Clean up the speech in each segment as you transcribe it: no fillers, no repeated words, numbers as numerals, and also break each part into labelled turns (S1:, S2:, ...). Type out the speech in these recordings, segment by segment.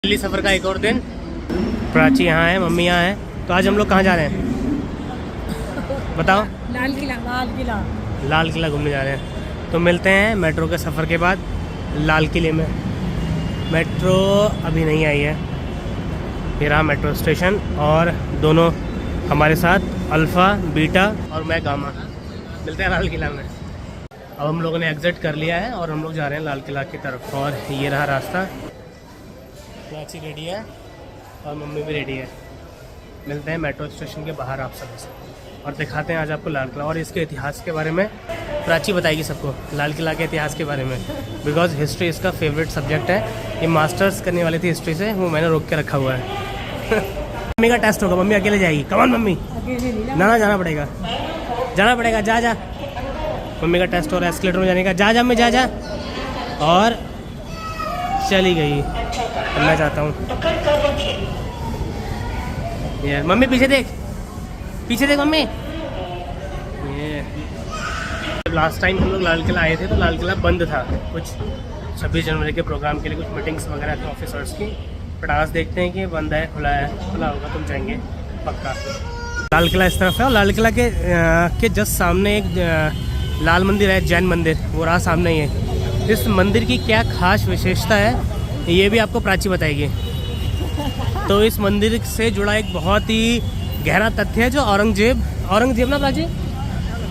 S1: दिल्ली सफ़र का एक और दिन। प्राची यहाँ है, मम्मी यहाँ है। तो आज हम लोग कहाँ जा रहे हैं बताओ?
S2: लाल किला।
S1: लाल किला घूमने जा रहे हैं। तो मिलते हैं मेट्रो के सफ़र के बाद लाल किले में। मेट्रो अभी नहीं आई है। ये रहा मेट्रो स्टेशन और दोनों हमारे साथ अल्फ़ा, बीटा और मैं गामा। मिलते हैं लाल किला में। अब हम लोगों ने एग्ज़िट कर लिया है और हम लोग जा रहे हैं लाल किला की तरफ। और ये रहा रास्ता। प्राची रेडी है और मम्मी भी रेडी है। मिलते हैं मेट्रो स्टेशन के बाहर आप सभी से और दिखाते हैं आज आपको लाल किला और इसके इतिहास के बारे में। प्राची बताएगी सबको लाल किला के इतिहास के बारे में, बिकॉज हिस्ट्री इसका फेवरेट सब्जेक्ट है। ये मास्टर्स करने वाली थी हिस्ट्री से, वो मैंने रोक के रखा हुआ है। मम्मी का टेस्ट होगा, मम्मी अकेले जाएगी। कमान मम्मी, ना जाना पड़ेगा, जा जा। मम्मी का टेस्ट हो रहा है एस्केलेटर में जाने का। जा मैं जा। और चली गई। मैं चाहता हूँ ये मम्मी पीछे देख मम्मी। ये लास्ट टाइम हम लोग लाल किला आए थे तो लाल किला बंद था, कुछ 26 जनवरी के प्रोग्राम के लिए, कुछ मीटिंग्स वगैरह थी ऑफिसर्स की। बट आज देखते हैं कि बंद है खुला है। खुला होगा तुम जाएंगे पक्का। लाल किला इस तरफ है और लाल किला के जस्ट सामने एक लाल मंदिर है, जैन मंदिर, वो रहा सामने ही है। इस मंदिर की क्या खास विशेषता है ये भी आपको प्राची बताएगी। तो इस मंदिर से जुड़ा एक बहुत ही गहरा तथ्य है जो औरंगजेब ना प्राची,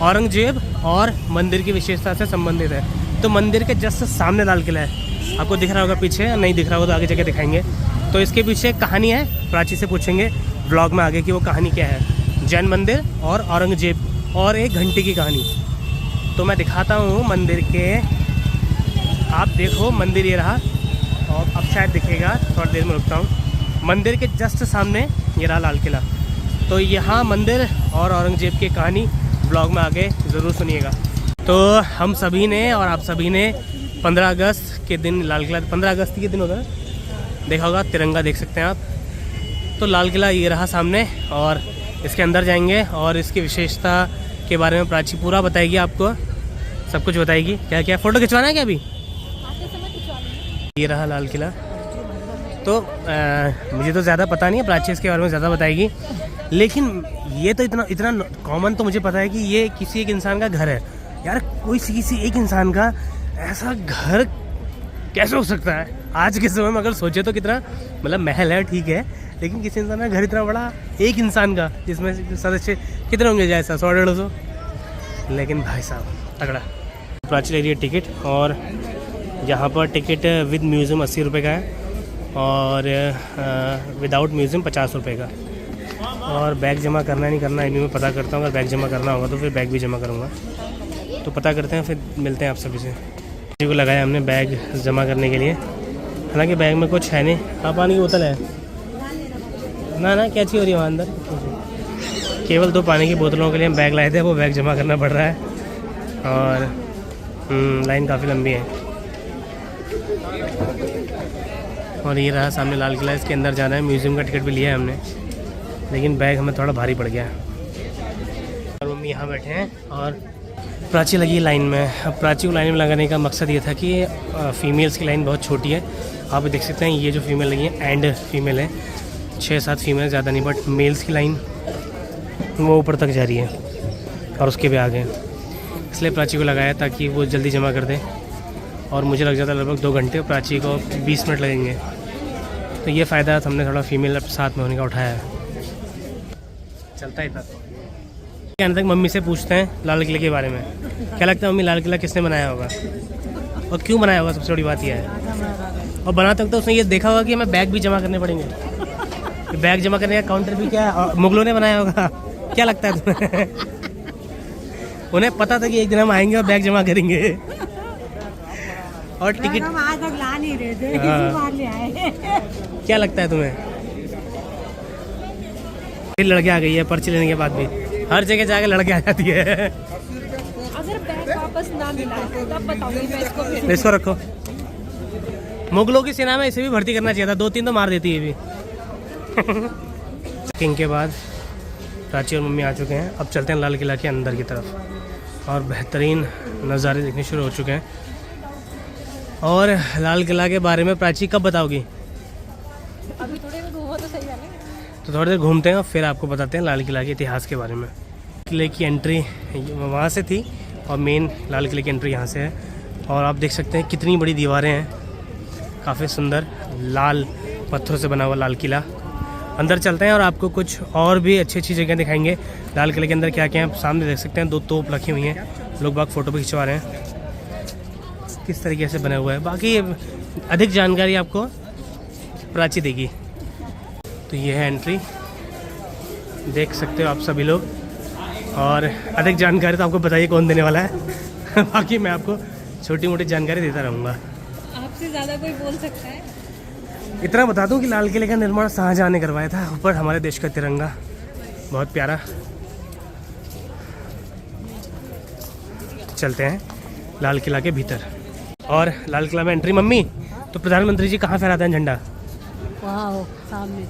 S1: औरंगजेब और मंदिर की विशेषता से संबंधित है। तो मंदिर के जस्ट सामने लाल किला है। आपको दिख रहा होगा पीछे, नहीं दिख रहा होगा तो आगे जगह दिखाएंगे। तो इसके पीछे एक कहानी है, प्राची से पूछेंगे ब्लॉग में आगे कि वो कहानी क्या है। जैन मंदिर और औरंगजेब और एक घंटी की कहानी। तो मैं दिखाता हूँ मंदिर के। आप देखो मंदिर ये रहा और अब शायद दिखेगा, थोड़ी देर में रुकता हूँ। मंदिर के जस्ट सामने ये रहा लाल किला। तो यहाँ मंदिर और औरंगजेब की कहानी ब्लॉग में आगे ज़रूर सुनिएगा। तो हम सभी ने और आप सभी ने 15 अगस्त के दिन लाल किला, 15 अगस्त के दिन होगा देखा होगा, तिरंगा देख सकते हैं आप। तो लाल किला ये रहा सामने और इसके अंदर जाएंगे और इसकी विशेषता के बारे में प्राची पूरा बताएगी, आपको सब कुछ बताएगी। क्या क्या फ़ोटो खिंचवाना है क्या अभी? ये रहा लाल किला। तो मुझे तो ज़्यादा पता नहीं है, प्राची इसके बारे में ज़्यादा बताएगी। लेकिन ये तो इतना कॉमन तो मुझे पता है कि ये किसी एक इंसान का घर है। यार किसी एक इंसान का ऐसा घर कैसे हो सकता है आज के समय में? अगर सोचे तो कितना, मतलब महल है ठीक है, लेकिन किसी इंसान का घर इतना बड़ा, एक इंसान का, जिसमें सदस्य कितने होंगे जैसा 100-150। लेकिन भाई साहब तगड़ा। प्राची ले रही है टिकट और यहाँ पर टिकट विद म्यूज़ियम 80 रुपये का है और विदाउट म्यूज़ियम 50 रुपये का। और बैग जमा करना है नहीं करना है, मैं पता करता हूँ। अगर बैग जमा करना होगा तो फिर बैग भी जमा करूँगा। तो पता करते हैं, फिर मिलते हैं आप सभी से। जी को लगाया हमने बैग जमा करने के लिए। हालांकि बैग में कुछ है नहीं। पानी की बोतल है ना क्या चीज़ हो रही है वहाँ अंदर? केवल 2 पानी की बोतलों के लिए हम बैग लाए थे, वो बैग जमा करना पड़ रहा है। और लाइन काफ़ी लंबी है। और ये रहा सामने लाल किला, इसके अंदर जाना है। म्यूज़ियम का टिकट भी लिया है हमने, लेकिन बैग हमें थोड़ा भारी पड़ गया। और मम्मी यहाँ बैठे हैं और प्राची लगी लाइन में। अब प्राची को लाइन में लगाने का मकसद ये था कि फ़ीमेल्स की लाइन बहुत छोटी है। आप देख सकते हैं ये जो फीमेल लगी है एंड फीमेल है, 6-7 फीमेल, ज़्यादा नहीं। बट मेल्स की लाइन वो ऊपर तक जा रही है और उसके भी आगे, इसलिए प्राची को लगाया ताकि वो जल्दी जमा कर दे। और मुझे लग जाता है लगभग 2 घंटे, प्राची को 20 मिनट लगेंगे। तो ये फ़ायदा हमने थोड़ा फीमेल साथ में होने का उठाया है। चलता है इतना। कहने तक मम्मी से पूछते हैं लाल किले के बारे में। क्या लगता है मम्मी, लाल किला किसने बनाया होगा और क्यों बनाया होगा? सबसे बड़ी बात यह है। और बनाते वक्त तो उसने ये देखा होगा कि हमें बैग भी जमा करने पड़ेंगे। बैग जमा करने का काउंटर भी क्या मुगलों ने बनाया होगा? क्या लगता है तुम्हें? उन्हें पता था कि एक दिन हम आएंगे और बैग जमा करेंगे। और टिकट आज तक ला नहीं रहे थे, इसी बार ले आए। क्या लगता है तुम्हें? फिर लड़के आ गई है पर्ची लेने के बाद भी। हर जगह जाके लड़के आ जाती है।
S2: अगर बैग वापस ना मिला तब बताऊंगी मैं
S1: इसको रखो। मुगलों की सेना में इसे भी भर्ती करना चाहिए था, 2-3 तो मार देती है भी। किंग के बाद प्राची और मम्मी आ चुके हैं। अब चलते हैं लाल किला के अंदर की तरफ और बेहतरीन नज़ारे देखने शुरू हो चुके हैं। और लाल किला के बारे में प्राची कब बताओगी?
S2: अभी थोड़े में घूमो तो सही है।
S1: तो थोड़ी देर घूमते हैं और फिर आपको बताते हैं लाल किला के इतिहास के बारे में। किले की एंट्री वहाँ से थी और मेन लाल किले की एंट्री यहाँ से है। और आप देख सकते हैं कितनी बड़ी दीवारें हैं, काफ़ी सुंदर लाल पत्थरों से बना हुआ लाल किला। अंदर चलते हैं और आपको कुछ और भी अच्छी अच्छी जगह दिखाएंगे। लाल किले के अंदर क्या क्या है सामने देख सकते हैं, 2 तोप रखी हुई हैं, लोग बाग फ़ोटो भी खिंचवा रहे हैं। किस तरीके से बना हुआ है, बाकी अधिक जानकारी आपको प्राची देगी। तो ये है एंट्री, देख सकते हो आप सभी लोग। और अधिक जानकारी तो आपको बताइए कौन देने वाला है बाकी मैं आपको छोटी मोटी जानकारी देता रहूँगा।
S2: आपसे ज़्यादा कोई बोल सकता है?
S1: इतना बता दूं कि लाल किले का निर्माण शाहजहां ने करवाया था। ऊपर हमारे देश का तिरंगा बहुत प्यारा। चलते हैं लाल किला के भीतर। और लाल किला में एंट्री मम्मी, तो प्रधानमंत्री जी कहाँ फहराते हैं झंडा?
S2: वाह, सामने,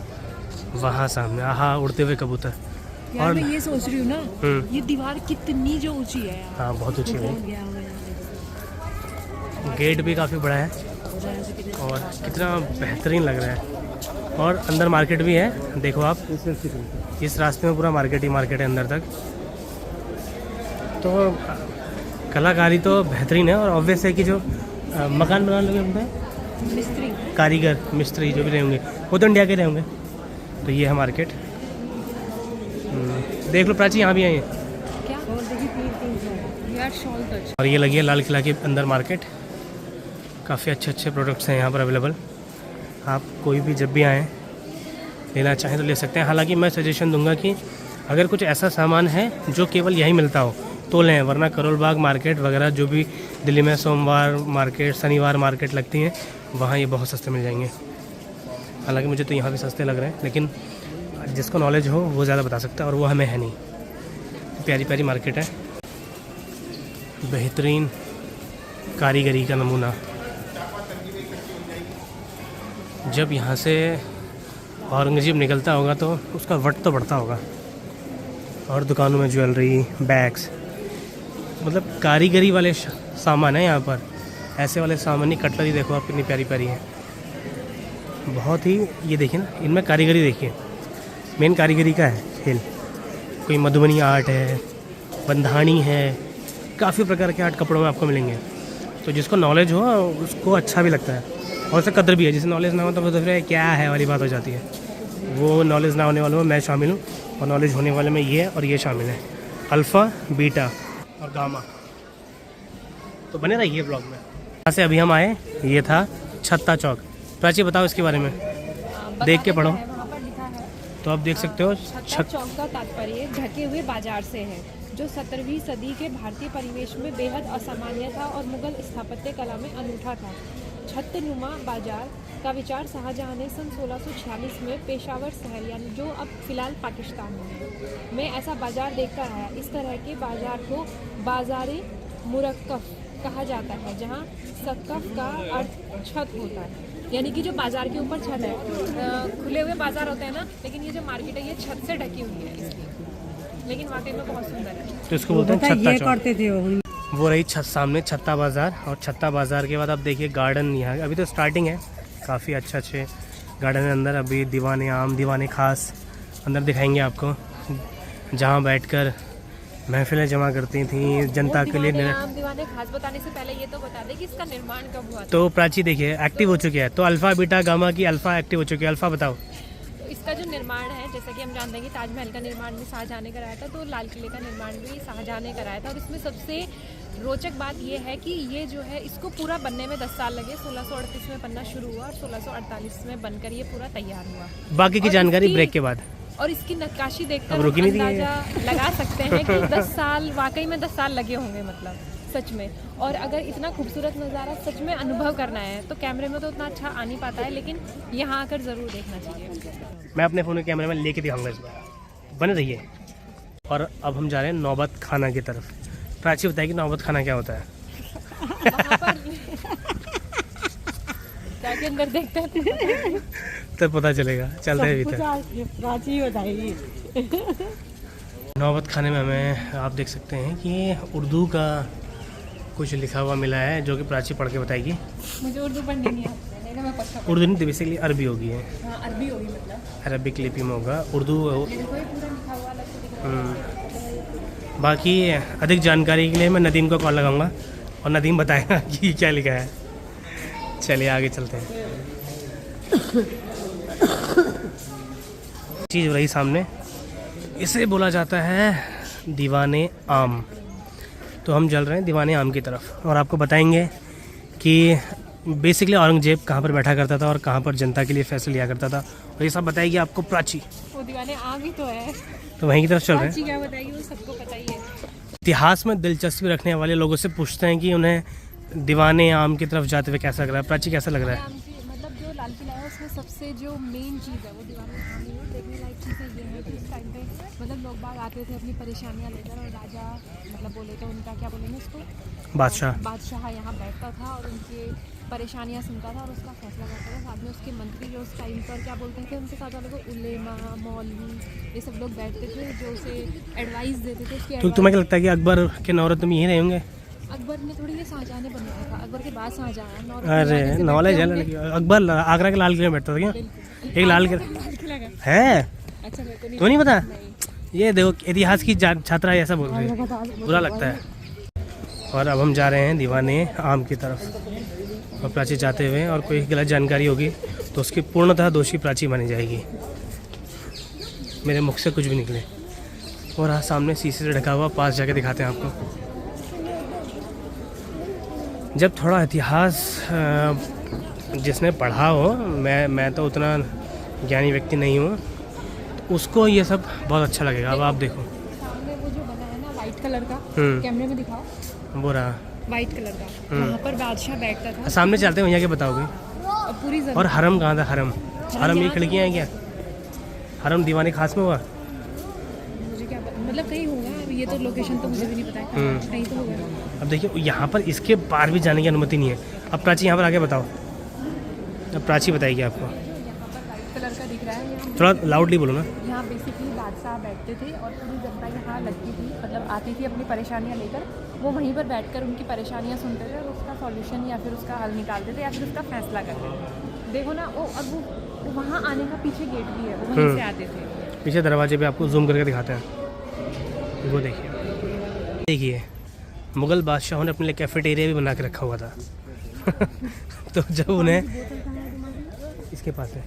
S1: वहाँ सामने, आहा उड़ते हुए कबूतर।
S2: यार मैं ये सोच रही हूँ ना, ये दीवार कितनी जो ऊंची है यार।
S1: हाँ बहुत ऊँची है।
S2: गया होगा यहाँ पे।
S1: गेट भी काफ़ी बड़ा है और कितना बेहतरीन लग रहा है। और अंदर मार्केट भी है, देखो आप इस रास्ते में पूरा मार्केट ही मार्केट है अंदर तक। तो कलाकारी तो बेहतरीन है। और ऑब्वियस है कि जो मकान बनाने लगे होंगे
S2: मिस्त्री,
S1: कारीगर मिस्त्री जो भी रहे होंगे वो तो इंडिया के रहे होंगे। तो ये है मार्केट, देख लो प्राची यहाँ भी आए हैं
S2: क्या? और देखिए 300 यार शॉल टच।
S1: और ये लगी है लाल किला के अंदर मार्केट। काफ़ी अच्छे अच्छे प्रोडक्ट्स हैं यहाँ पर अवेलेबल। आप कोई भी जब भी आएँ लेना चाहें तो ले सकते हैं। हालांकि मैं सजेशन दूंगा कि अगर कुछ ऐसा सामान है जो केवल यहीं मिलता हो तो लें, वरना करोल बाग मार्केट वगैरह जो भी दिल्ली में सोमवार मार्केट शनिवार मार्केट लगती हैं वहाँ ये बहुत सस्ते मिल जाएंगे। हालांकि मुझे तो यहाँ भी सस्ते लग रहे हैं, लेकिन जिसको नॉलेज हो वो ज़्यादा बता सकता है और वो हमें है नहीं। प्यारी प्यारी मार्केट है, बेहतरीन कारीगरी का नमूना। जब यहाँ से औरंगजेब निकलता होगा तो उसका वट तो बढ़ता होगा। और दुकानों में ज्वेलरी, बैग्स, मतलब कारीगरी वाले सामान है यहाँ पर। ऐसे वाले सामान ही, कटलरी देखो आप कितनी प्यारी प्यारी है, बहुत ही। ये देखिए ना, इनमें कारीगरी देखिए, मेन कारीगरी का है खेल। कोई मधुबनी आर्ट है, बंधानी है, काफ़ी प्रकार के आर्ट कपड़ों में आपको मिलेंगे। तो जिसको नॉलेज हो उसको अच्छा भी लगता है और उससे कदर भी है। जिसे नॉलेज ना हो तो फिर क्या है वाली बात हो जाती है। वो नॉलेज ना होने वालों में मैं शामिल हूँ और नॉलेज होने वाले में ये और ये शामिल है, अल्फ़ा, बीटा और गामा। तो बने रहिए ब्लॉग में। यहाँ से अभी हम आए, ये था छत्ता चौक। प्राची बताओ इसके बारे में, देख के पढ़ो।
S2: वहाँ पर लिखा है,
S1: तो आप देख सकते हो
S2: छत्ता चौक का तात्पर्य ढके हुए बाजार से है, जो 17वीं सदी के भारतीय परिवेश में बेहद असामान्य था और मुगल स्थापत्य कला में अनूठा था। छत्तनुमा बाजार का विचार शाहजहां ने सन 1646 में पेशावर शहर, यानी जो अब फिलहाल पाकिस्तान में ऐसा बाजार देखकर आया। इस तरह के बाजार को बाज़ारे मुरक्कफ कहा जाता है, जहां सकफ का अर्थ छत होता है, यानी कि जो बाजार के ऊपर छत है। खुले हुए बाजार होते हैं ना, लेकिन ये जो मार्केट है ये छत से ढकी हुई है इसलिए, लेकिन वाकई में बहुत सुंदर है।
S1: तो इसको बोलते हैं छत्ता चौक। वो रही सामने छत्ता बाज़ार। और छत्ता बाज़ार के बाद आप देखिए गार्डन। यहाँ अभी तो स्टार्टिंग है, काफ़ी अच्छे गार्डन है अंदर। अभी दीवाने आम, दीवाने खास अंदर दिखाएंगे आपको, जहाँ बैठकर महफिलें जमा करती थी जनता के लिए।
S2: दीवाने खास बताने से पहले ये तो बता दें कि इसका निर्माण कब हुआ था।
S1: तो प्राची देखिए एक्टिव हो चुकी है, तो अल्फ़ा बीटा गामा की अल्फ़ा एक्टिव हो चुकी है। अल्फ़ा बताओ।
S2: तो इसका जो निर्माण है, जैसा कि हम जानते हैं कि ताजमहल का निर्माण भी शाहजहां ने कराया था, तो लाल किले का निर्माण भी शाहजहां ने कराया था। और इसमें सबसे रोचक बात यह है कि ये जो है इसको पूरा बनने में 10 साल लगे। 1638 में बनना शुरू हुआ और 1648 में बनकर ये पूरा तैयार हुआ।
S1: बाकी की जानकारी ब्रेक के बाद।
S2: और इसकी नक्काशी देखकर अंदाजा लगा सकते हैं कि 10 साल, वाकई में 10 साल लगे होंगे, मतलब सच में। और अगर इतना खूबसूरत नज़ारा सच में अनुभव करना है तो कैमरे में तो उतना अच्छा आ नहीं पाता है, लेकिन यहाँ आकर ज़रूर देखना चाहिए।
S1: मैं अपने फ़ोन के कैमरे में लेके दिखाऊंगा इस बार, बने रहिए। और अब हम जा रहे हैं नौबत खाना की तरफ। प्राची बताएगी नौबत खाना क्या होता है।
S2: जाके अंदर देखते हैं
S1: तब पता चलेगा, चलते हैं भीतर।
S2: प्राची बताएगी।
S1: नौबत खाने में हमें आप देख सकते हैं कि उर्दू का कुछ लिखा हुआ मिला है, जो कि प्राची पढ़ के बताएगी।
S2: मुझे उर्दू पढ़नी नहीं आती। ना मैं पक्का
S1: उर्दू नहीं, बेसिकली अरबी होगी है,
S2: हाँ अरबी होगी मतलब।
S1: अरबिक लिपि में होगा उर्दू।
S2: ये देखो ये पूरा लिखा हुआ अलग से दिख रहा है।
S1: बाकी अधिक जानकारी के लिए मैं नदीम को कॉल लगाऊंगा और नदीम बताएगा कि क्या लिखा है। चलिए आगे चलते हैं। चीज़ रही सामने, इसे बोला जाता है दीवाने आम। तो हम चल रहे हैं दीवाने आम की तरफ और आपको बताएंगे कि बेसिकली औरंगजेब कहाँ पर बैठा करता था और कहाँ पर जनता के लिए फैसले लिया करता था, और ये सब बताएगी आपको प्राची।
S2: वो दीवाने आम ही तो है।
S1: तो वहीं की तरफ चल रहे हैं।
S2: प्राची क्या बताएगी वो सबको पता ही है।
S1: इतिहास में दिलचस्पी रखने वाले लोगों से पूछते हैं कि उन्हें दीवाने आम की तरफ जाते हुए कैसा लग रहा है। प्राची कैसा लग रहा है?
S2: आम की मतलब जो लाल किला है उसमें सबसे जो मेन चीज़ है वो दीवाने आम ही है। देखने लायक चीज़ें ये है कि उस टाइम पे मतलब लोग बाग आते थे अपनी परेशानियाँ लेकर, और राजा मतलब बोले तो उनका क्या बोलेंगे उसको, बादशाह यहाँ बैठता था और उनकी परेशानियाँ सुनता था और उसका फैसला करता था। साथ में उसके मंत्री जो उस टाइम पर क्या बोलते थे उनके साथ वाले को उलेमा, मौलवी, ये सब लोग बैठते थे जो उसे एडवाइस देते थे। उसकी
S1: तो तुम्हें क्या लगता है कि अकबर के नौरत में यहीं रहे होंगे?
S2: अकबर ने थोड़ी ये शाहजहाँ ने बनवाया था, अकबर के बाद शाहजहाँ।
S1: अरे नॉलेज है। अकबर आगरा के लाल किले में बैठता था क्या? एक लाल किला है?
S2: अच्छा मेरे को नहीं,
S1: तो नहीं पता? ये देखो इतिहास की छात्रा ऐसा बोल रही है, बुरा लगता है। और अब हम जा रहे हैं दीवाने आम की तरफ और प्राची जाते हुए, और कोई गलत जानकारी होगी तो उसकी पूर्णतः दोषी प्राची मानी जाएगी। मेरे मुख से कुछ भी निकले। और हाँ सामने शीशे से ढका हुआ, पास जाके दिखाते हैं आपको। जब थोड़ा इतिहास जिसने पढ़ा हो, मैं तो उतना ज्ञानी व्यक्ति नहीं हूँ, तो उसको ये सब बहुत अच्छा लगेगा। अब आप देखो
S2: सामने वो जो बना है ना वाइट कलर का, कैमरे में दिखाओ,
S1: वो रहा
S2: वाइट कलर का, वहाँ पर बादशाह बैठता था।
S1: सामने चलते हैं, भैया के बताओगे।
S2: और पूरी
S1: और हरम कहाँ था? हरम ये
S2: यहाँ
S1: खिड़कियाँ हैं क्या? हरम दीवाने खास में हुआ?
S2: मुझे क्या मतलब कहीं होगा, अब ये तो लोकेशन तो मुझे भी नहीं पता है, कहीं तो होगा।
S1: अब देखिए यहाँ पर इसके पार भी जाने की अनुमति नहीं है। अब प्राची यहाँ पर आके बताओ, अब प्राची बताएगी आपको।
S2: यहाँ पर वाइट कलर का दिख रहा है, यहाँ
S1: थोड़ा लाउडली बोलो ना।
S2: यहाँ बेसिकली बादशाह बैठते थे और पूरी जनता यहाँ लगती थी, मतलब आती थी अपनी परेशानियाँ लेकर। वो वहीं पर बैठकर उनकी परेशानियाँ सुनते थे और उसका सॉल्यूशन या फिर उसका हल निकालते थे या फिर उसका फैसला करते थे। देखो ना वो, अब वो वहाँ आने का पीछे गेट भी है, वो वहीं से आते थे।
S1: पीछे दरवाजे पे आपको जूम करके दिखाते हैं, वो देखिए मुग़ल बादशाहों ने अपने लिए कैफेटेरिया भी बना के रखा हुआ था। तो जब उन्हें इसके पास है,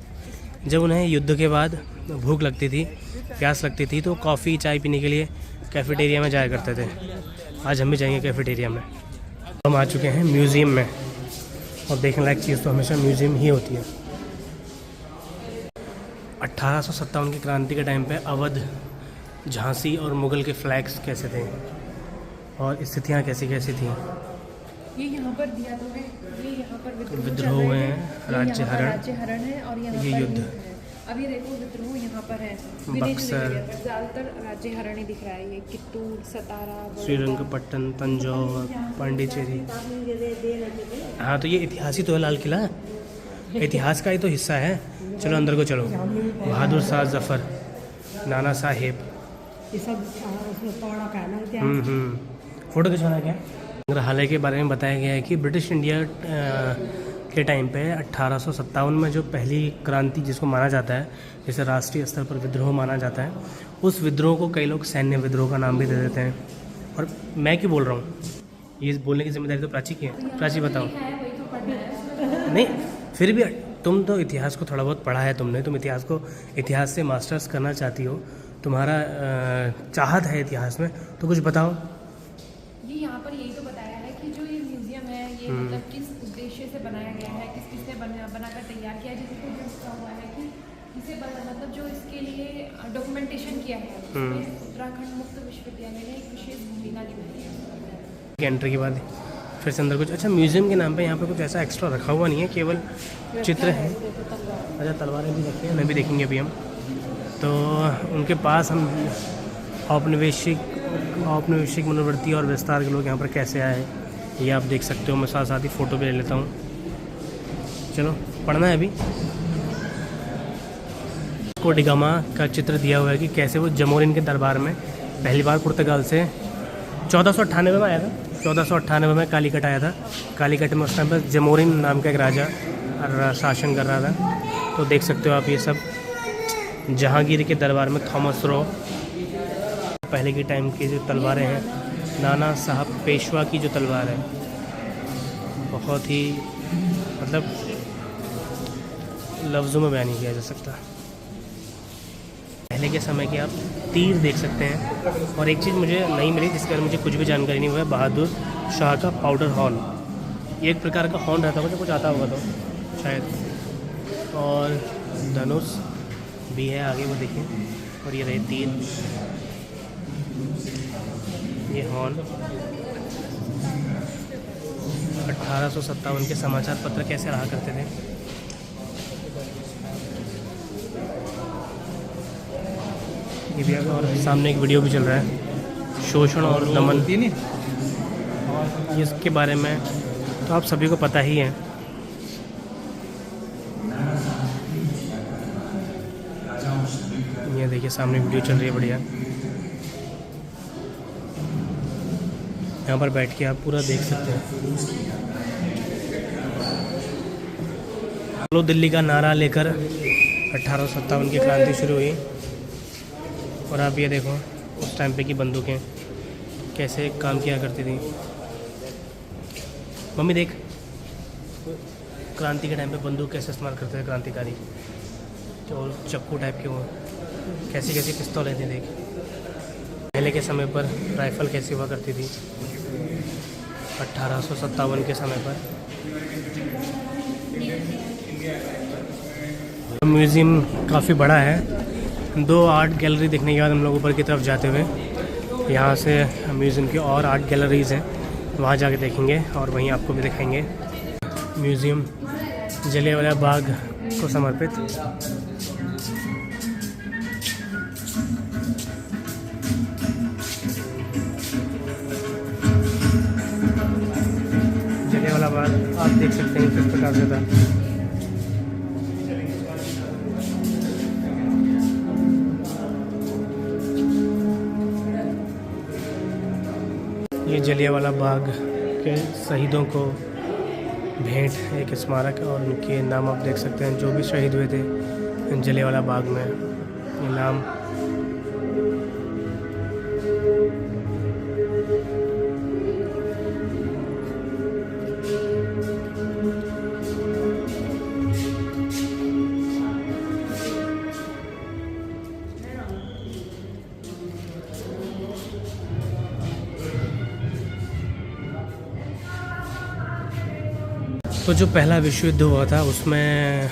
S1: जब उन्हें युद्ध के बाद भूख लगती थी, प्यास लगती थी, तो कॉफ़ी चाय पीने के लिए कैफेटेरिया में जाया करते थे। आज हम भी जाएंगे कैफेटेरिया में। हम आ चुके हैं म्यूज़ियम में, और देखने लायक चीज़ तो हमेशा म्यूज़ियम ही होती है। 1857 की क्रांति के टाइम पे अवध, झांसी और मुग़ल के फ्लैग्स कैसे थे और स्थितियाँ कैसी कैसी थी।
S2: ये यहाँ पर दिया तो है, ये यहाँ पर
S1: विद्रोह हुए हैं, राज्य
S2: हरण है, और यहाँ
S1: ये
S2: पर
S1: युद्ध
S2: है। अभी देखो विद्रोह यहाँ पर है,
S1: बक्सर,
S2: ज़्यादातर राज्य हरण ही दिख रहा है। ये कित्तूर, सतारा,
S1: श्रीरंगपट्टन, तंजौर, पांडिचेरी। हाँ तो ये इतिहास ही तो है लाल किला, इतिहास का ही तो हिस्सा है। चलो अंदर को चलो। बहादुर शाह जफ़र, नाना साहेब,
S2: ये सब
S1: फ़ोटो खिंचवाना क्या? संग्रहालय के बारे में बताया गया है कि ब्रिटिश इंडिया के टाइम पे 1857 में जो पहली क्रांति जिसको माना जाता है, जैसे राष्ट्रीय स्तर पर विद्रोह माना जाता है, उस विद्रोह को कई लोग सैन्य विद्रोह का नाम भी दे देते हैं। और मैं क्यों बोल रहा हूँ, ये बोलने की जिम्मेदारी तो प्राची की है। प्राची बताओ। नहीं फिर भी तुम तो इतिहास को थोड़ा बहुत पढ़ा है तुमने, तुम इतिहास से मास्टर्स करना चाहती हो, तुम्हारा चाहत है इतिहास में, तो कुछ बताओ।
S2: ये यहाँ पर यही तो बताया है कि जो ये म्यूजियम है ये मतलब किस उद्देश्य से बनाया गया है, किसने बनाकर तैयार किया है, जिसको लिखा हुआ है कि इसे मतलब जो इसके लिए डॉक्यूमेंटेशन किया है, उसमें उत्तराखंड मुक्त विश्वविद्यालय ने एक विशेष भूमिका निभाई है।
S1: एंट्री के बाद फिर से अंदर कुछ, अच्छा म्यूज़ियम के नाम पे यहाँ पे कुछ ऐसा एक्स्ट्रा रखा हुआ नहीं है, केवल चित्र हैं। अच्छा तलवारें भी रखी हैं, उन्हें भी देखेंगे अभी हम। तो उनके पास हम औपनिवेशिक मनोवृत्ति और विस्तार के लोग यहाँ पर कैसे आए ये आप देख सकते हो। मैं साथ साथ ही फ़ोटो भी ले लेता हूँ। चलो पढ़ना है अभी। कोडिगामा का चित्र दिया हुआ है कि कैसे वो जमोरिन के दरबार में पहली बार पुर्तगाल से 1498 में आया था। 1498 में कालीकट आया था। कालीकट में उस टाइम पर जमोरिन नाम का एक राजा शासन कर रहा था। तो देख सकते हो आप ये सब जहांगीर के दरबार में थॉमस रो पहले के टाइम की जो तलवारें हैं, नाना साहब पेशवा की जो तलवार है, बहुत ही मतलब लफ्ज़ों में बयान नहीं किया जा सकता। पहले के समय के आप तीर देख सकते हैं। और एक चीज़ मुझे नहीं मिली जिसके बारे में मुझे कुछ भी जानकारी नहीं हुआ है, बहादुर शाह का पाउडर हॉर्न। ये एक प्रकार का हॉर्न रहता होगा, कुछ आता होगा तो शायद। और धनुष भी है आगे, वो देखिए। और ये रहे तीर, ये हॉर्न। 1857 के समाचार पत्र कैसे रहा करते थे। ये भी और सामने एक वीडियो भी चल रहा है, शोषण और दमन, इसके बारे में तो आप सभी को पता ही है। ये देखिए सामने वीडियो चल रही है बढ़िया। यहाँ पर बैठ के आप पूरा देख सकते हैं। चलो दिल्ली का नारा लेकर 1857 की क्रांति शुरू हुई। और आप ये देखो उस टाइम पे की बंदूकें कैसे काम किया करती थी। मम्मी देख, क्रांति के टाइम पे बंदूक कैसे इस्तेमाल करते थे क्रांतिकारी, जो चक्कू टाइप के, वो कैसी कैसी पिस्तौलें थी देख। पहले के समय पर राइफ़ल कैसी हुआ करती थी 1857 के समय पर। म्यूज़ियम काफ़ी बड़ा है। 2 आर्ट गैलरी देखने के बाद हम लोग ऊपर की तरफ जाते हुए यहाँ से म्यूज़ियम की और आर्ट गैलरीज़ हैं, वहाँ जाके देखेंगे और वहीं आपको भी दिखाएंगे। म्यूज़ियम जलियांवाला बाग को समर्पित। जलियांवाला बाग आप देख सकते हैं किस प्रकार से था। ये जलियांवाला बाग के शहीदों को भेंट एक स्मारक, और उनके नाम आप देख सकते हैं जो भी शहीद हुए थे जलियांवाला बाग में, ये नाम। तो जो पहला विश्व युद्ध हुआ था उसमें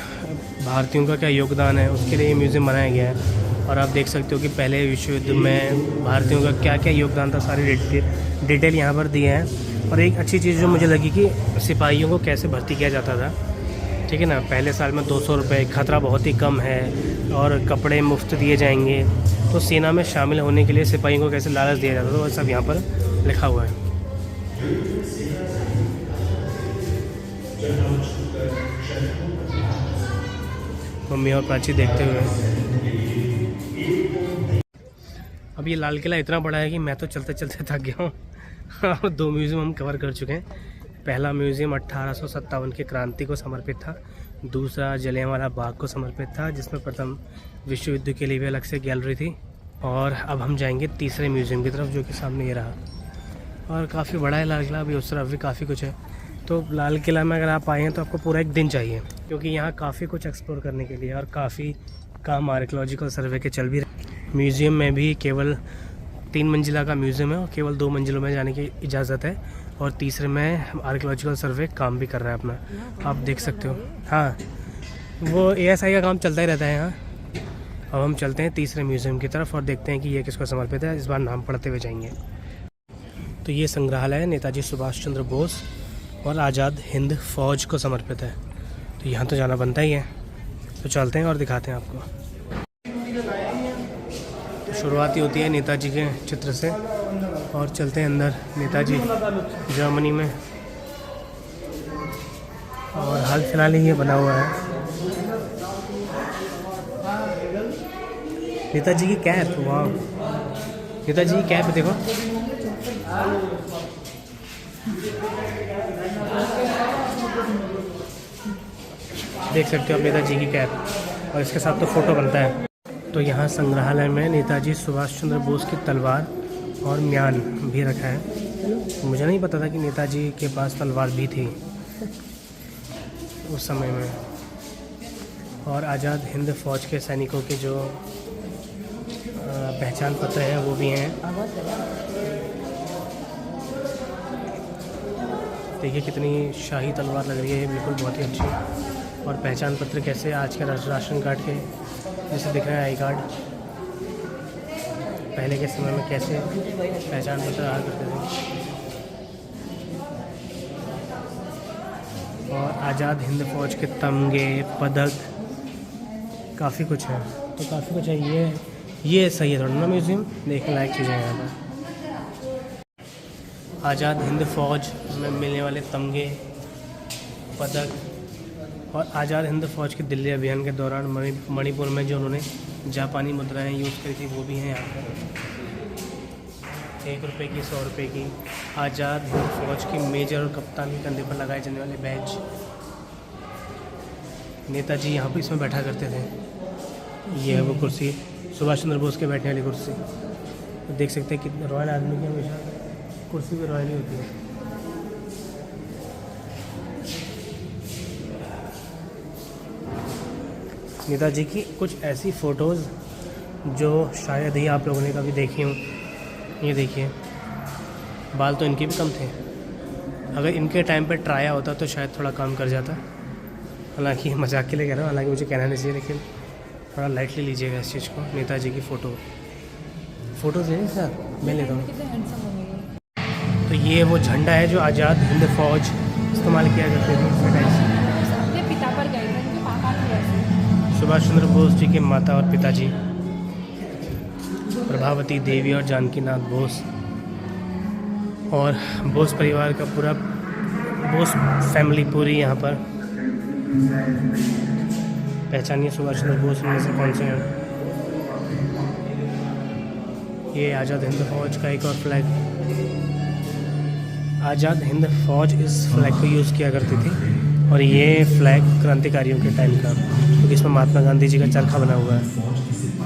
S1: भारतीयों का क्या योगदान है, उसके लिए ये म्यूज़ियम बनाया गया है। और आप देख सकते हो कि पहले विश्व युद्ध में भारतीयों का क्या क्या योगदान था, सारी डिटेल यहाँ पर दिए हैं। और एक अच्छी चीज़ जो मुझे लगी कि सिपाहियों को कैसे भर्ती किया जाता था, ठीक है ना। पहले साल में 200 रुपये, खतरा बहुत ही कम है और कपड़े मुफ्त दिए जाएंगे। तो सेना में शामिल होने के लिए सिपाहियों को कैसे लालच दिया जाता था, वो सब यहाँ पर लिखा हुआ है। मम्मी और प्राची देखते हुए। अब ये लाल किला इतना बड़ा है कि मैं तो चलते चलते थक गया हूँ। और 2 म्यूज़ियम हम कवर कर चुके हैं। पहला म्यूज़ियम 1857 की क्रांति को समर्पित था, दूसरा जलियांवाला बाग को समर्पित था, जिसमें प्रथम विश्व युद्ध के लिए भी अलग से गैलरी थी। और अब हम जाएंगे तीसरे म्यूज़ियम की तरफ, जो कि सामने ये रहा। और काफ़ी बड़ा है लाल किला, अभी उस तरफ भी काफ़ी कुछ है। तो लाल किला में अगर आप आए हैं तो आपको पूरा एक दिन चाहिए, क्योंकि यहाँ काफ़ी कुछ एक्सप्लोर करने के लिए और काफ़ी काम आर्कियोलॉजिकल सर्वे के चल भी रहे। म्यूज़ियम में भी केवल 3 मंजिला का म्यूज़ियम है और केवल 2 मंजिलों में जाने की इजाज़त है, और तीसरे में आर्कियोलॉजिकल सर्वे काम भी कर रहा है अपना, आप देख सकते हो। हाँ, वो ASI का काम चलता ही रहता है यहाँ। अब हम चलते हैं तीसरे म्यूज़ियम की तरफ और देखते हैं कि ये किसको समर्पित है। इस बार नाम पढ़ते हुए जाएंगे। तो ये संग्रहालय नेताजी सुभाष चंद्र बोस और आज़ाद हिंद फौज को समर्पित है। तो यहाँ तो जाना बनता ही है, तो चलते हैं और दिखाते हैं आपको। तो शुरुआत ही होती है नेताजी के चित्र से और चलते हैं अंदर। नेताजी जर्मनी में, और हाल फिलहाल ही ये बना हुआ है। नेताजी की कैप, वाह, नेताजी की कैप देखो। देख सकते हो आप नेताजी की कैप, और इसके साथ तो फ़ोटो बनता है। तो यहाँ संग्रहालय में नेताजी सुभाष चंद्र बोस की तलवार और म्यान भी रखा है। मुझे नहीं पता था कि नेताजी के पास तलवार भी थी उस समय में। और आज़ाद हिंद फ़ौज के सैनिकों के जो पहचान पत्र हैं वो भी हैं। देखिए कितनी शाही तलवार लग रही है, बिल्कुल बहुत ही अच्छी। और पहचान पत्र कैसे आज के राशन कार्ड के जैसे दिख रहे हैं, आई कार्ड, पहले के समय में कैसे पहचान पत्र आया करते थे। और आज़ाद हिंद फ़ौज के तमगे, पदक, काफ़ी कुछ है। तो काफ़ी कुछ है। ये सही है थोड़ा ना म्यूज़ियम, देखने लायक चीज़ें हैं यहाँ पर। आज़ाद हिंद फ़ौज में मिलने वाले तमगे, पदक, और आज़ाद हिंद फ़ौज के दिल्ली अभियान के दौरान मणिपुर में जो उन्होंने जापानी मुद्राएं यूज़ करी थी वो भी हैं यहाँ पर। 1 रुपये की, 100 रुपये की। आज़ाद हिंद फ़ौज की मेजर और कप्तान के कंधे पर लगाए जाने वाले बैज। नेताजी यहाँ पर इसमें बैठा करते थे। ये है वो कुर्सी, सुभाष चंद्र बोस के बैठने वाली कुर्सी। तो देख सकते हैं कि रॉयल आदमी की हमेशा कुर्सी भी रॉयल ही होती है। नेताजी की कुछ ऐसी फ़ोटोज़ जो शायद ही आप लोगों ने कभी देखी हों। ये देखिए, बाल तो इनके भी कम थे। अगर इनके टाइम पे ट्राया होता तो शायद थोड़ा काम कर जाता। हालांकि मजाक के लिए कह रहा हूँ, हालांकि मुझे कहना नहीं चाहिए, लेकिन थोड़ा लाइटली लीजिएगा इस चीज़ को। नेताजी की फ़ोटो है सर, मैं लेता हूँ। तो ये वो झंडा है जो आज़ाद हिंद फ़ौज इस्तेमाल किया करते थे उसके टाइम से।
S2: अपने पिता पर गए थे, उनके पापा की वजह
S1: सुभाष चंद्र बोस जी के माता और पिताजी प्रभावती देवी और जानकी नाथ बोस, और बोस परिवार का पूरा, बोस फैमिली पूरी यहाँ पर। पहचानिए सुभाष चंद्र बोस में से कौन से हैं। ये आज़ाद हिंद फ़ौज का एक और फ्लैग। आज़ाद हिंद फ़ौज इस फ्लैग को यूज़ किया करती थी, और ये फ्लैग क्रांतिकारियों के टाइम का, क्योंकि इसमें महात्मा गांधी जी का चरखा बना हुआ है।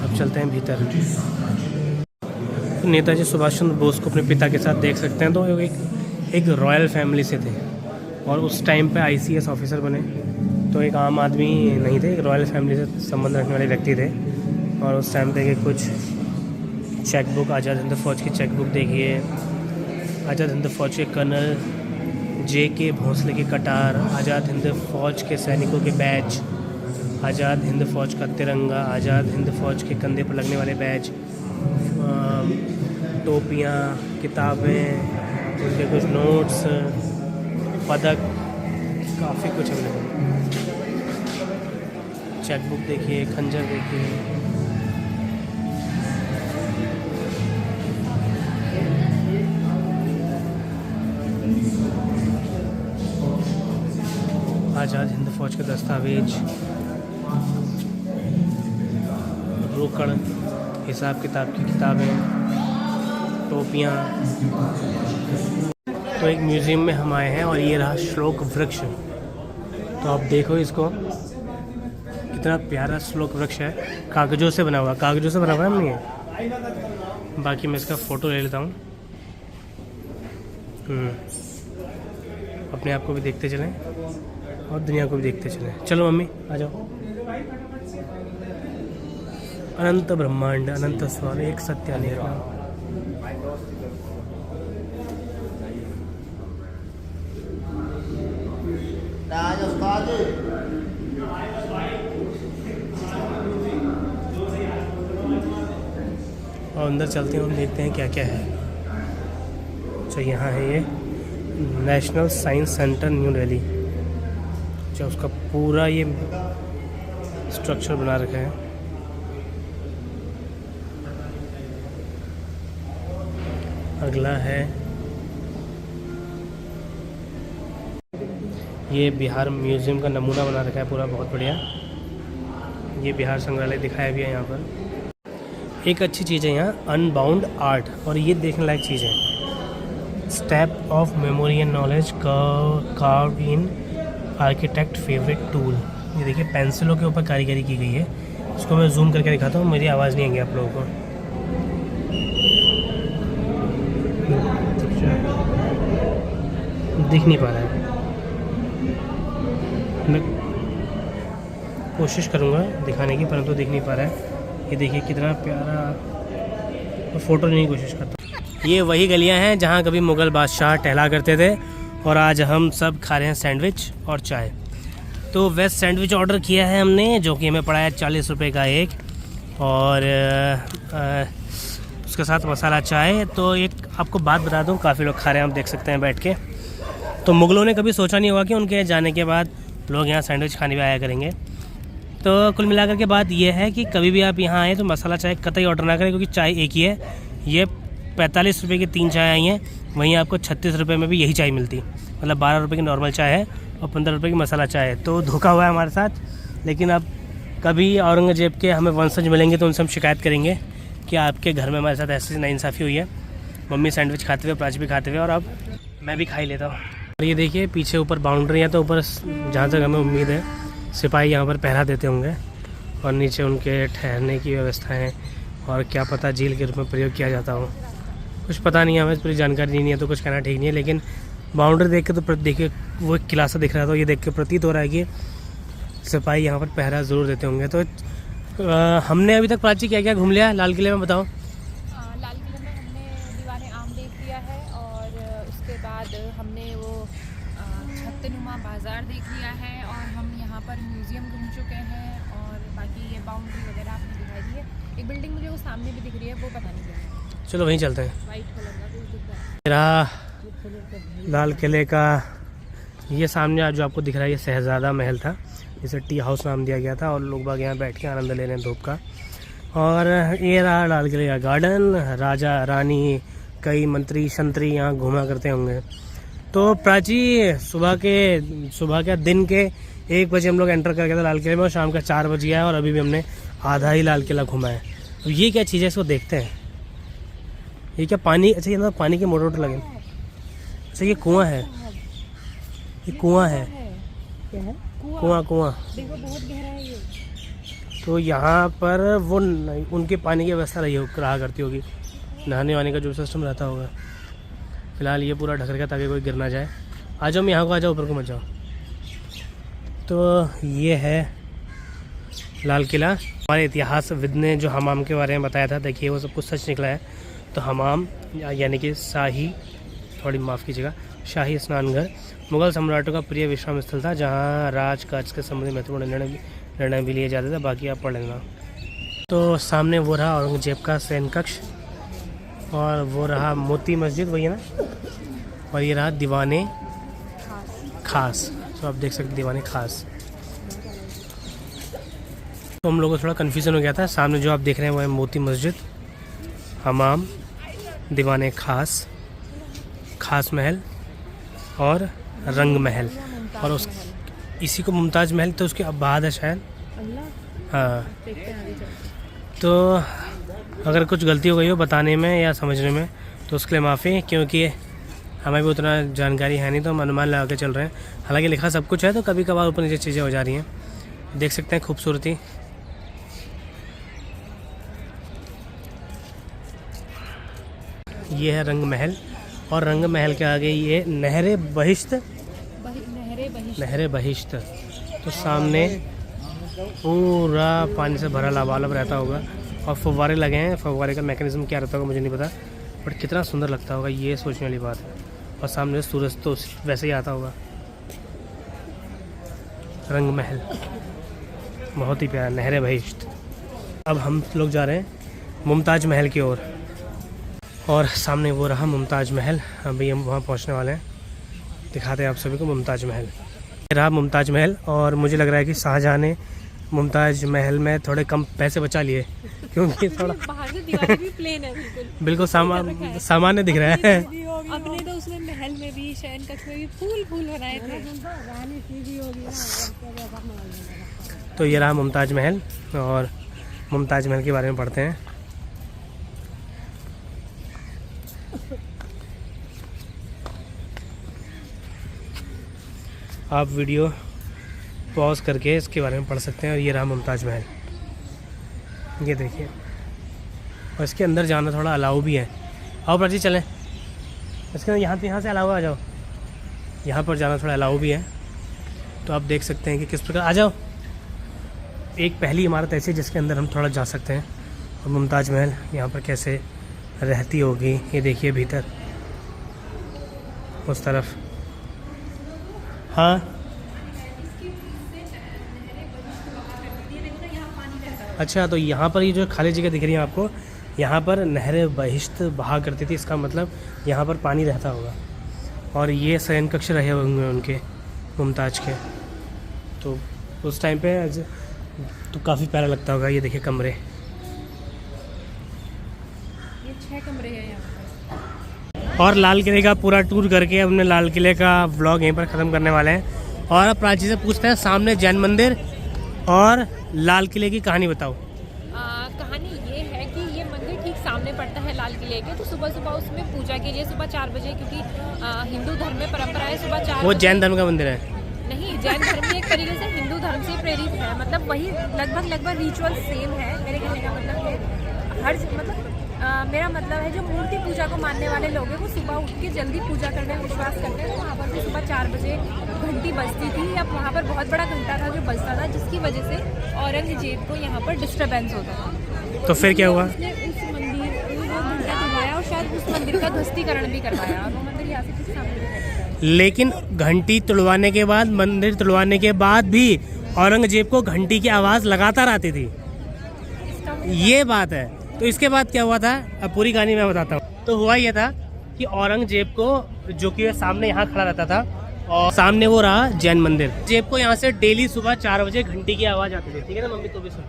S1: अब चलते हैं भीतर। तो नेताजी सुभाष चंद्र बोस को अपने पिता के साथ देख सकते हैं। तो एक रॉयल फैमिली से थे, और उस टाइम पे ICS ऑफिसर बने। तो एक आम आदमी नहीं थे, एक रॉयल फैमिली से संबंध रखने वाले व्यक्ति थे। और उस टाइम पे कुछ चेकबुक, आज़ाद हिंद फ़ौज की चेकबुक देखिए, आज़ाद हिंद फ़ौज के कर्नल JK भोंसले की कटार, आज़ाद हिंद फ़ौज के सैनिकों के बैज, आज़ाद हिंद फ़ौज का तिरंगा, आज़ाद हिंद फ़ौज के कंधे पर लगने वाले बैज, टोपियाँ, किताबें, उनके कुछ नोट्स, पदक, काफ़ी कुछ अवेलेबल। चेकबुक देखिए, खंजर देखिए। आज़ाद हिंद फ़ौज के दस्तावेज, रोकड़, हिसाब किताब की किताबें, टोपियाँ। तो एक म्यूज़ियम में हम आए हैं, और ये रहा श्लोक वृक्ष। तो आप देखो इसको, कितना प्यारा श्लोक वृक्ष है। कागज़ों से बना हुआ, कागज़ों से बना हुआ है हमने ये। बाकी मैं इसका फ़ोटो ले लेता हूँ। अपने आप को भी देखते चलें और दुनिया को भी देखते चलें। चलो मम्मी आ जाओ। अनंत ब्रह्मांड अनंत स्वर एक सत्य निर्णय। और अंदर चलते हैं और देखते हैं क्या क्या है। अच्छा, यहाँ है ये national science centre new Delhi. अच्छा, उसका पूरा ये स्ट्रक्चर बना रखा है। अगला है ये बिहार म्यूज़ियम का नमूना बना रखा है पूरा, बहुत बढ़िया। ये बिहार संग्रहालय दिखाया भी है यहाँ पर। एक अच्छी चीज़ है यहाँ अनबाउंड आर्ट, और ये देखने लायक चीज़ है। Step of memory and knowledge carved in architect favourite tool. ये देखिए पेंसिलों के ऊपर कारीगरी की गई है। इसको मैं जूम करके दिखाता हूँ, मेरी आवाज़ नहीं आएगी आप लोगों को। दिख नहीं पा रहा है, मैं कोशिश करूँगा दिखाने की, परंतु दिख नहीं पा रहा है। ये देखिए कितना प्यारा, मैं फ़ोटो लेने की कोशिश करता हूँ। ये वही गलियाँ हैं जहाँ कभी मुग़ल बादशाह टहला करते थे, और आज हम सब खा रहे हैं सैंडविच और चाय। तो वेज सैंडविच ऑर्डर किया है हमने, जो कि हमें पड़ा है 40 रुपये का एक, और उसके साथ मसाला चाय। तो एक आपको बात बता दूं, काफ़ी लोग खा रहे हैं, आप देख सकते हैं बैठ के। तो मुग़लों ने कभी सोचा नहीं होगा कि उनके जाने के बाद लोग यहाँ सैंडविच खाने भी आया करेंगे। तो कुल मिलाकर के बात यह है कि कभी भी आप यहाँ आए तो मसाला चाय कतई ऑर्डर ना करें, क्योंकि चाय एक ही है। ये 45 रुपये की 3 चाय आई हैं, वहीं आपको 36 रुपये में भी यही चाय मिलती, मतलब 12 रुपये की नॉर्मल चाय है और 15 रुपये की मसाला चाय है। तो धोखा हुआ है हमारे साथ। लेकिन अब कभी औरंगजेब के हमें वंशज मिलेंगे तो उनसे हम शिकायत करेंगे कि आपके घर में हमारे साथ ऐसी नाइंसाफ़ी हुई है। मम्मी सैंडविच खाते हुए, प्राची भी खाते हुए, और अब मैं भी खा ही लेता हूँ। और ये देखिए पीछे ऊपर बाउंड्री है, तो ऊपर जहाँ तक हमें उम्मीद है सिपाही यहाँ पर पहरा देते होंगे, और नीचे उनके ठहरने की व्यवस्था है, और क्या पता झील के रूप में प्रयोग किया जाता हो, कुछ पता नहीं है, हमें पूरी जानकारी नहीं है, तो कुछ कहना ठीक नहीं है। लेकिन बाउंड्री देख के तो देखिए वो एक किला सा दिख रहा था, तो ये देख के प्रतीत हो रहा है कि सिपाही यहाँ पर पहरा ज़रूर देते होंगे। तो हमने अभी तक प्राची क्या क्या घूम लिया लाल किले में, बताओ।
S2: लाल किले में हमने दीवाने आम देख लिया है, और उसके बाद हमने वो छत्तनुमा बाज़ार देख लिया है, और हम यहाँ पर म्यूज़ियम घूम चुके हैं, और बाकी ये बाउंड्री वगैरह आपने दिखाई दी है। एक बिल्डिंग मुझे वो सामने भी दिख रही है, वो पता नहीं क्या है।
S1: चलो वहीं चलते हैं।
S2: वाइट कलर का कुछ दिख रहा है।
S1: मेरा लाल किले का ये सामने जो आपको दिख रहा है, ये शहज़ादा महल था, इसे टी हाउस नाम दिया गया था, और लोग बाग यहाँ बैठ के आनंद ले रहे हैं धूप का। और ये रहा लाल किले का गार्डन, राजा रानी कई मंत्री शंत्री यहाँ घूमा करते होंगे। तो प्राची सुबह के दिन के 1 बजे हम लोग एंटर कर गए थे लाल किले में, और शाम का 4 बज गया है, और अभी भी हमने आधा ही लाल किला घूमा है। तो ये क्या चीज़ है, इसको देखते हैं। ये क्या पानी, अच्छा ये ना पानी के मोटर लगे, अच्छा ये कुआं है, ये कुआं है,
S2: क्या है?
S1: कुआं
S2: देखो बहुत गहरा है ये।
S1: तो यहाँ पर वो उनके पानी की व्यवस्था रहा करती होगी, नहाने वाने का जो सिस्टम रहता होगा। फिलहाल ये पूरा ढक रखा ताकि कोई गिर ना जाए। आ जाओ, मैं यहाँ को आ जाओ, ऊपर को मत जाओ। तो ये है लाल किला। हमारे इतिहासविद ने जो हमाम के बारे में बताया था, देखिए वो सब कुछ सच निकला है। तो हमाम यानी कि शाही स्नानघर मुग़ल सम्राटों का प्रिय विश्राम स्थल था, जहाँ राज काज के संबंधी महत्वपूर्ण निर्णय भी लिए जाते थे। बाकी आप पढ़ लेना। तो सामने वो रहा औरंगजेब का सैन कक्ष, और वो रहा मोती मस्जिद, वही है ना, और ये रहा दीवाने खास। तो आप देख सकते दीवाने खास। तो हम लोगों को थोड़ा कन्फ्यूज़न हो गया था। सामने जो आप देख रहे हैं वो है मोती मस्जिद, हमाम, दीवाने खास, खास महल और रंग महल, और उस इसी को मुमताज़ महल तो उसके बाद है शायद। हाँ, तो अगर कुछ गलती हो गई हो बताने में या समझने में तो उसके लिए माफ़ी, क्योंकि हमें भी उतना जानकारी है नहीं, तो हम अनुमान लगा के चल रहे हैं। हालांकि लिखा सब कुछ है, तो कभी कभार ऊपर नीचे चीज़ें हो जा रही हैं। देख सकते हैं खूबसूरती। ये है रंग महल, और रंग महल के आगे ये नहरे बहिश्त। तो सामने पूरा पानी से भरा लबालब रहता होगा, और फव्वारे लगे हैं। फव्वारे का मैकेनिज्म क्या रहता होगा मुझे नहीं पता, बट कितना सुंदर लगता होगा, ये सोचने वाली बात है। और सामने सूरज तो वैसे ही आता होगा। रंग महल बहुत ही प्यारा, नहरे बहिश्त। अब हम लोग जा रहे हैं मुमताज़ महल की ओर, और सामने वो रहा मुमताज़ महल। अभी हम वहाँ पहुँचने वाले हैं, दिखाते हैं आप सभी को मुमताज़ महल। ये रहा मुमताज़ महल, और मुझे लग रहा है कि शाहजहाँ ने मुमताज़ महल में थोड़े कम पैसे बचा लिए, क्योंकि थोड़ा
S2: बाहर से दीवारें भी प्लेन है,
S1: बिल्कुल सामान्य दिख रहा है।
S2: अपने तो उसमें महल में भी, शयन कक्ष में भी फूल बनाए थे।
S1: तो ये रहा मुमताज़ महल, और मुमताज़ महल के बारे में पढ़ते हैं। आप वीडियो पॉज करके इसके बारे में पढ़ सकते हैं। और ये रहा मुमताज़ महल, ये देखिए। और इसके अंदर जाना थोड़ा अलाउ भी है। आओ प्राची चलें इसके अंदर, यहाँ से अलाउ, आ जाओ। यहाँ पर जाना थोड़ा अलाउ भी है। तो आप देख सकते हैं कि किस प्रकार, आ जाओ। एक पहली इमारत ऐसी है जिसके अंदर हम थोड़ा जा सकते हैं। और मुमताज़ महल यहाँ पर कैसे रहती होगी, ये देखिए भीतर उस तरफ। हाँ अच्छा, तो यहाँ पर ये जो खाली जगह दिख रही है आपको, यहाँ पर नहरें बहिश्त बहा करती थी, इसका मतलब यहाँ पर पानी रहता होगा। और ये शयन कक्ष रहे होंगे उनके, मुमताज़ के। तो उस टाइम पे तो काफ़ी प्यारा लगता होगा। ये देखिए कमरे,
S2: ये 6 कमरे हैं यहाँ पर।
S1: और लाल किले का पूरा टूर करके अपने लाल किले का व्लॉग यहीं पर ख़त्म करने वाले हैं। और अब प्राची से पूछते हैं, सामने जैन मंदिर और लाल किले की कहानी बताओ।
S2: कहानी ये है कि ये मंदिर ठीक सामने पड़ता है लाल किले के। तो सुबह सुबह उसमें पूजा के लिए सुबह 4 बजे, क्योंकि हिंदू धर्म में परंपरा है सुबह 4
S1: वो जैन धर्म का मंदिर है?
S2: नहीं, जैन धर्म भी एक तरीके से हिंदू धर्म से प्रेरित है। मतलब वही लगभग रिचुअल सेम है। मेरे कहने का मतलब है मेरा मतलब है जो मूर्ति पूजा को मानने वाले लोग हैं वो सुबह उठ के जल्दी पूजा करने में विश्वास करते हैं। तो वहाँ पर भी सुबह 4 बजे घंटी बजती थी। अब वहाँ पर बहुत बड़ा घंटा था जो बजता था, जिसकी वजह से औरंगजेब को यहाँ पर डिस्टर्बेंस होता था।
S1: तो फिर क्या हुआ?
S2: उसने उस मंदिर वो घंटा तुड़वाया और शायद उस मंदिर का ध्वस्तीकरण भी करवाया। और वो मंदिर यहाँ से ठीक सामने है।
S1: लेकिन घंटी तुड़वाने के बाद, मंदिर तुड़वाने के बाद भी औरंगजेब को घंटी की आवाज़ लगातार आती थी, ये बात है। तो इसके बाद क्या हुआ था, अब पूरी कहानी मैं बताता हूँ। तो हुआ ये था कि औरंगजेब को, जो कि सामने यहाँ खड़ा रहता था, और सामने वो रहा जैन मंदिर, जेब को यहाँ से डेली सुबह 4 बजे घंटी की आवाज़ आती थी। ठीक है ना मम्मी, तो भी सुन।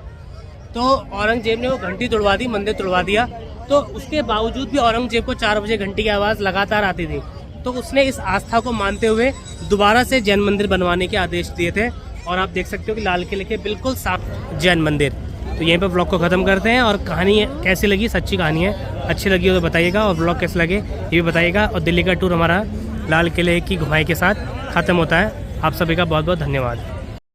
S1: तो औरंगजेब ने वो घंटी तुड़वा दी, मंदिर तुड़वा दिया। तो उसके बावजूद भी औरंगजेब को 4 बजे घंटी की आवाज़ लगातार आती थी। तो उसने इस आस्था को मानते हुए दोबारा से जैन मंदिर बनवाने के आदेश दिए थे। और आप देख सकते हो कि लाल किले के बिल्कुल साथ जैन मंदिर। तो यहीं पर ब्लॉग को ख़त्म करते हैं। और कहानी कैसी लगी, सच्ची कहानी है, अच्छी लगी हो तो बताइएगा। और ब्लॉग कैसे लगे ये भी बताइएगा। और दिल्ली का टूर हमारा लाल किले की गुफाएं के साथ ख़त्म होता है। आप सभी का बहुत बहुत धन्यवाद।